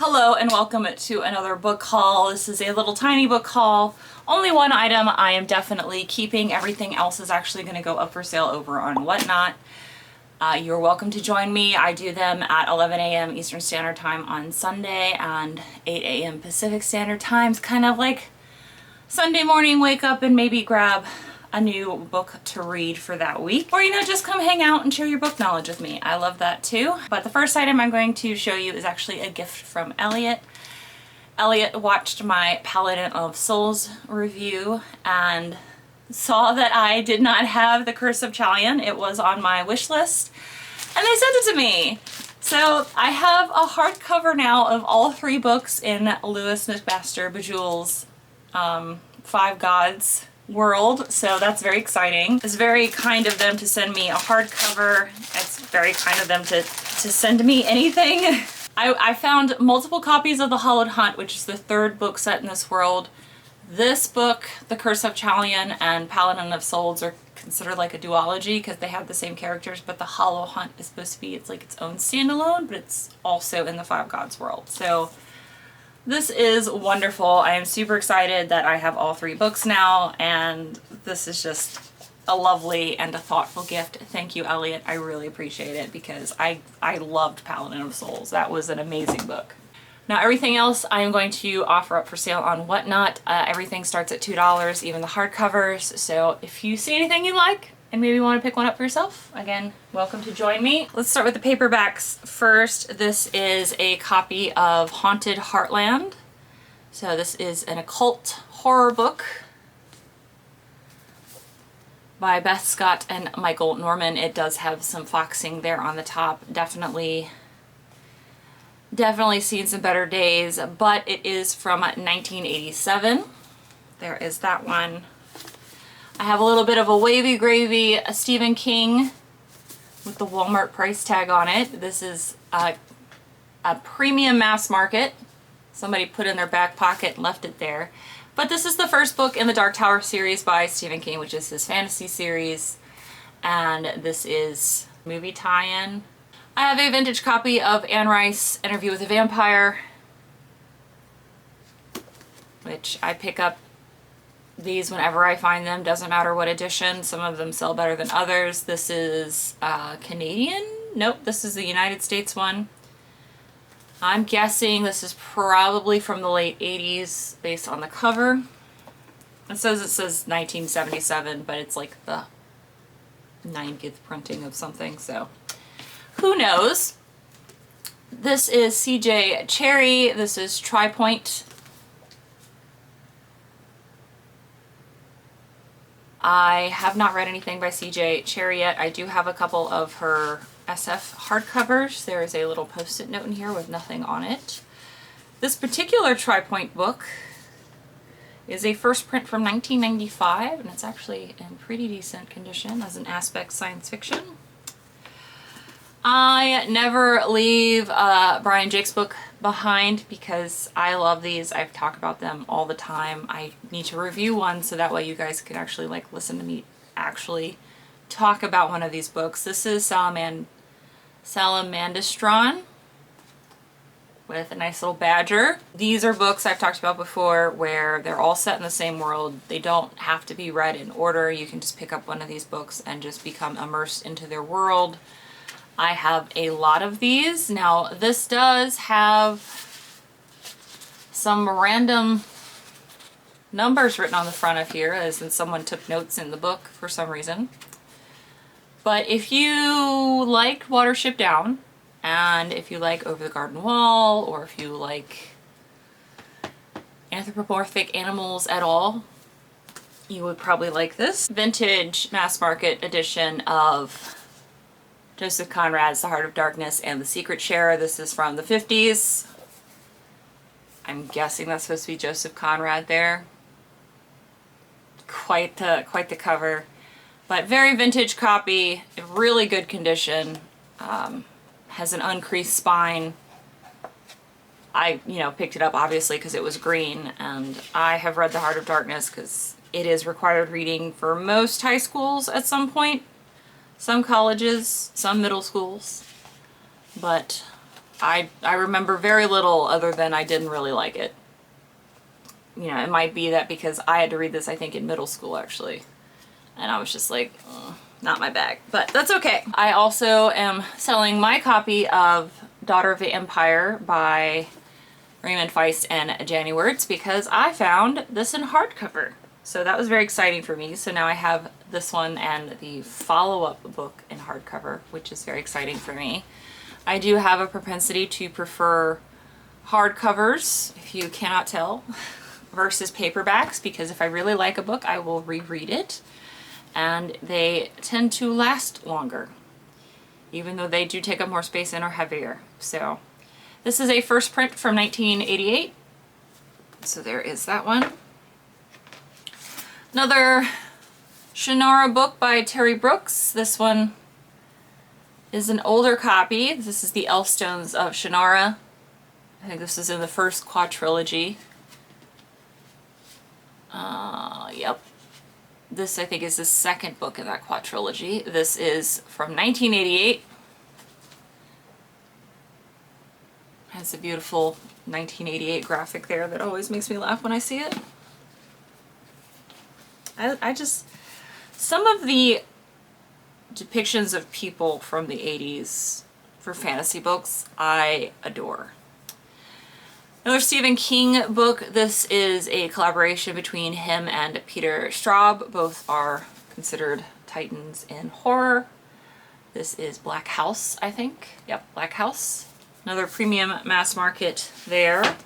Hello and welcome to another book haul. This is a little tiny book haul. Only one item I am definitely keeping. Everything else is actually going to go up for sale over on Whatnot. You're welcome to join me. I do them at 11 a.m. Eastern Standard Time on Sunday and 8 a.m. Pacific Standard Time. It's kind of like Sunday morning, wake up and maybe grab a new book to read for that week. Or, just come hang out and share your book knowledge with me. I love that too. But the first item I'm going to show you is actually a gift from Elliot. Elliot watched my Paladin of Souls review and saw that I did not have the Curse of Chalion. It was on my wish list and they sent it to me. So I have a hardcover now of all three books in Lewis McMaster Bejule's Five Gods world, so that's very exciting. It's very kind of them to send me a hardcover. It's very kind of them to send me anything. I found multiple copies of The Hollowed Hunt, which is the third book set in this world. This book, The Curse of Chalion and Paladin of Souls, are considered like a duology because they have the same characters, but The Hollowed Hunt is supposed to be, it's like its own standalone, but it's also in the Five Gods world. So this is wonderful. I am super excited that I have all three books now, and this is just a lovely and a thoughtful gift. Thank you, Elliot. I really appreciate it because I loved Paladin of Souls. That was an amazing book. Now everything else I am going to offer up for sale on Whatnot. Everything starts at $2, even the hardcovers. So if you see anything you like and maybe want to pick one up for yourself, again, welcome to join me. Let's start with the paperbacks first. This is a copy of Haunted Heartland. So this is an occult horror book by Beth Scott and Michael Norman. It does have some foxing there on the top. Definitely seen some better days, but it is from 1987. There is that one. I have a little bit of a wavy gravy Stephen King with the Walmart price tag on it. This is a premium mass market. Somebody put in their back pocket and left it there. But this is the first book in the Dark Tower series by Stephen King, which is his fantasy series. And this is movie tie-in. I have a vintage copy of Anne Rice, Interview with a Vampire, which I pick up these whenever I find them, doesn't matter what edition. Some of them sell better than others. This is Canadian? Nope, this is the United States one. I'm guessing this is probably from the late 80s based on the cover. It says 1977, but it's like the 90th printing of something, so who knows. This is CJ Cherry. This is Tri-Point. I have not read anything by CJ Cherry yet. I do have a couple of her SF hardcovers. There is a little post-it note in here with nothing on it. This particular Tri-Point book is a first print from 1995, and it's actually in pretty decent condition as an aspect science fiction. I never leave Brian Jake's book behind because I love these. I've talked about them all the time. I need to review one so that way you guys can actually listen to me actually talk about one of these books. This is Salamandastron with a nice little badger. These are books I've talked about before where they're all set in the same world. They don't have to be read in order. You can just pick up one of these books and just become immersed into their world. I have a lot of these. Now this does have some random numbers written on the front of here, as in someone took notes in the book for some reason. But if you like Watership Down, and if you like Over the Garden Wall, or if you like anthropomorphic animals at all, you would probably like this. Vintage mass market edition of Joseph Conrad's The Heart of Darkness and The Secret Share. This is from the 50s. I'm guessing that's supposed to be Joseph Conrad there. Quite the cover. But very vintage copy, really good condition. Has an uncreased spine. I, picked it up obviously because it was green, and I have read The Heart of Darkness because it is required reading for most high schools at some point. Some colleges, some middle schools, but I remember very little other than I didn't really like it. You know, it might be that because I had to read this, I think, in middle school, actually. And I was just like, not my bag. But that's okay. I also am selling my copy of Daughter of the Empire by Raymond Feist and Janny Wirtz because I found this in hardcover. So that was very exciting for me. So now I have this one and the follow-up book in hardcover, which is very exciting for me. I do have a propensity to prefer hardcovers, if you cannot tell, versus paperbacks, because if I really like a book, I will reread it, and they tend to last longer, even though they do take up more space and are heavier. So this is a first print from 1988. So there is that one. Another Shannara book by Terry Brooks. This one is an older copy. This is the Elfstones of Shannara. I think this is in the first quadrilogy. Yep. This, I think, is the second book in that quadrilogy. This is from 1988. Has a beautiful 1988 graphic there that always makes me laugh when I see it. I just, some of the depictions of people from the 80s for fantasy books I adore. Another Stephen King book. This is a collaboration between him and Peter Straub. Both are considered titans in horror. This is Black House, I think. Yep, Black House. Another premium mass market there.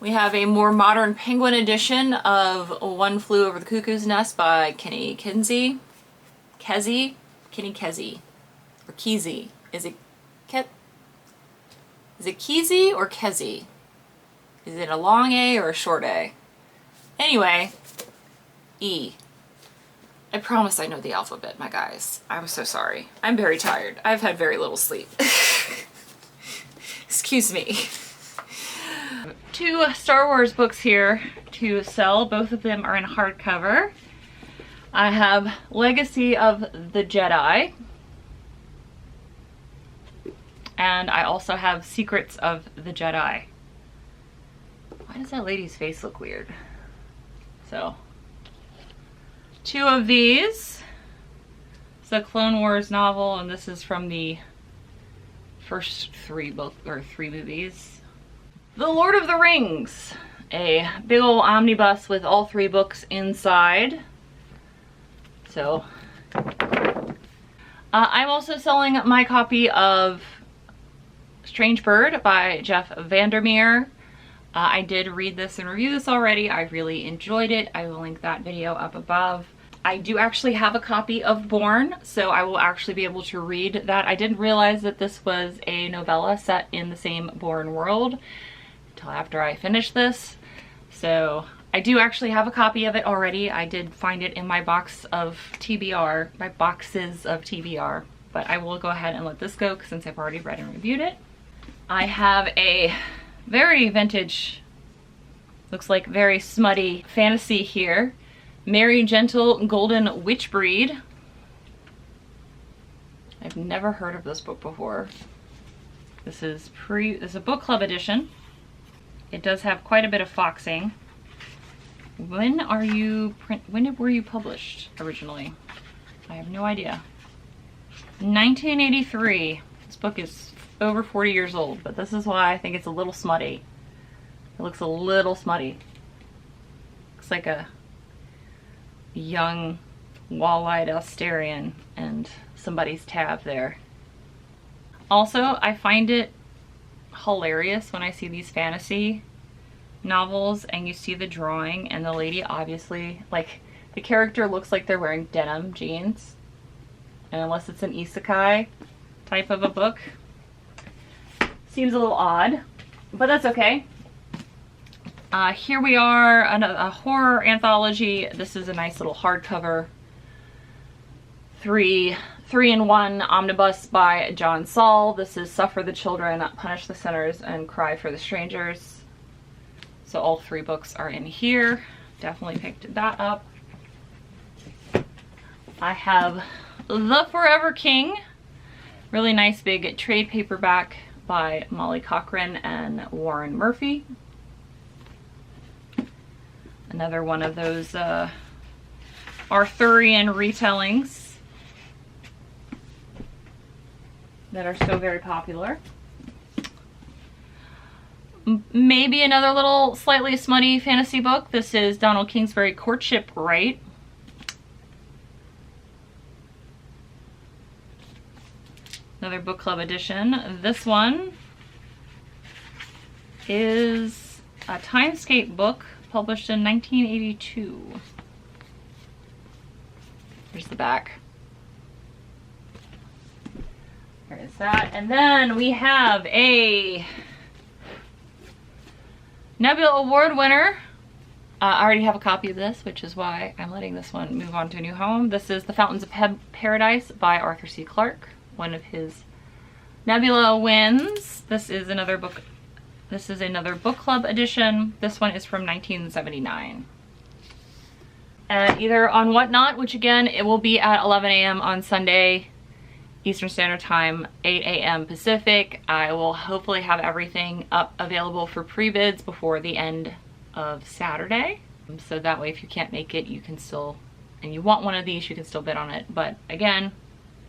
We have a more modern Penguin edition of One Flew Over the Cuckoo's Nest by Kenny Kesey. Kenny Kesey. Or Kesey. Is it Kesey or Kesey? Is it a long A or a short A? Anyway, E. I promise I know the alphabet, my guys. I'm so sorry. I'm very tired. I've had very little sleep. Excuse me. Two Star Wars books here to sell. Both of them are in hardcover. I have Legacy of the Jedi. And I also have Secrets of the Jedi. Why does that lady's face look weird? So, two of these. It's a Clone Wars novel, and this is from the first three movies. The Lord of the Rings. A big ol' omnibus with all three books inside. So, I'm also selling my copy of Strange Bird by Jeff Vandermeer. I did read this and review this already. I really enjoyed it. I will link that video up above. I do actually have a copy of Born, so I will actually be able to read that. I didn't realize that this was a novella set in the same Born world until after I finished this. So I do actually have a copy of it already. I did find it in my box of TBR, my boxes of TBR, but I will go ahead and let this go since I've already read and reviewed it. I have a very vintage, looks like very smutty fantasy here. Merry Gentle Golden Witch Breed. I've never heard of this book before. This is a book club edition. It does have quite a bit of foxing. When were you published originally? I have no idea. 1983. This book is over 40 years old, but this is why I think it's a little smutty. It looks a little smutty. Looks like a young wall-eyed Astarian and somebody's tab there. Also, I find it hilarious when I see these fantasy novels and you see the drawing and the lady obviously, like, the character looks like they're wearing denim jeans, and unless it's an isekai type of a book, seems a little odd, but that's okay. Here we are, a horror anthology. This is a nice little hardcover 3-in-1 omnibus by John Saul. This is Suffer the Children, Punish the Sinners, and Cry for the Strangers. So all three books are in here. Definitely picked that up. I have The Forever King, Really nice big trade paperback by Molly Cochran and Warren Murphy. Another one of those Arthurian retellings that are so very popular. Maybe another little slightly smutty fantasy book. This is Donald Kingsbury, Courtship Right. Another book club edition. This one is a Timescape book published in 1982. Here's the back. There is that. And then we have a Nebula Award winner. I already have a copy of this, which is why I'm letting this one move on to a new home. This is The Fountains of Paradise by Arthur C. Clarke, one of his Nebula wins. This is another book. This is another book club edition. This one is from 1979. Either on Whatnot, which again, it will be at 11 a.m. on Sunday, Eastern Standard Time, 8 a.m. Pacific. I will hopefully have everything up available for pre-bids before the end of Saturday. So that way, if you can't make it, you can still, and you want one of these, you can still bid on it. But again,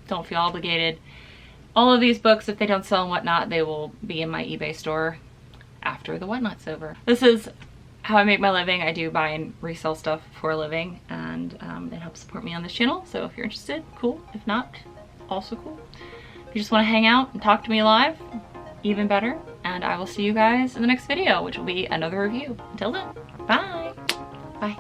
don't feel obligated. All of these books, if they don't sell on Whatnot, they will be in my eBay store after the Whatnot's over. This is how I make my living. I do buy and resell stuff for a living, and it helps support me on this channel. So if you're interested, cool. If not, also cool. If you just want to hang out and talk to me live, even better. And I will see you guys in the next video, which will be another review. Until then, bye. Bye.